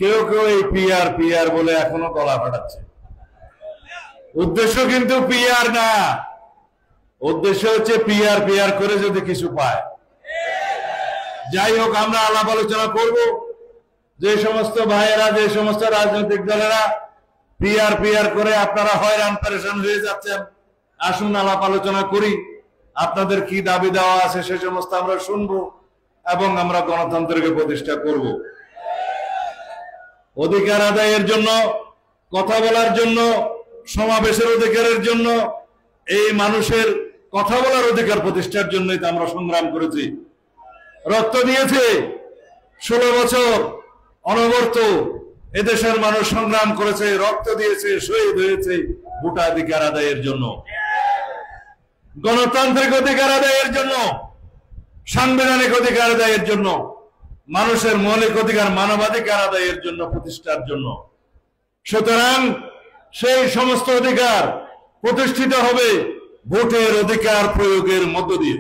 কেউ কেউ এই পিআর পিআর বলে এখনো গলা ফাটাচ্ছে। উদ্দেশ্য কিন্তু পিআর না, উদ্দেশ্য হচ্ছে পিআর পিআর করে যদি কিছু পায়। যাই হোক, আমরা আলাপ আলোচনা করব। যে সমস্ত ভাইয়েরা, যে সমস্ত রাজনৈতিক দলেরা পিআর পিআর করে আপনারা হয়রান পেরেশান হয়ে যাচ্ছেন, আসুন আলাপ আলোচনা করি। আপনাদের কি দাবি দেওয়া আছে সে সমস্ত আমরা শুনবো এবং আমরা গণতন্ত্রকে প্রতিষ্ঠা করব। অধিকার আদায়ের জন্য, কথা বলার জন্য, সমাবেশের অধিকারের জন্য, এই মানুষের কথা বলার অধিকার প্রতিষ্ঠার জন্যই তো আমরা সংগ্রাম করেছি, রক্ত দিয়েছে। 16 বছর অনবরত এদেশের মানুষ সংগ্রাম করেছে, রক্ত দিয়েছে, শহীদ হয়েছে ভোটাধিকার আদায়ের জন্য, গণতান্ত্রিক অধিকার আদায়ের জন্য, সাংবিধানিক অধিকার আদায়ের জন্য, মানুষের মৌলিক অধিকার মানবাধিকার আদায়ের জন্য, প্রতিষ্ঠার জন্য। সুতরাং সেই সমস্ত অধিকার প্রতিষ্ঠিত হবে ভোটের অধিকার প্রয়োগের মধ্য দিয়ে।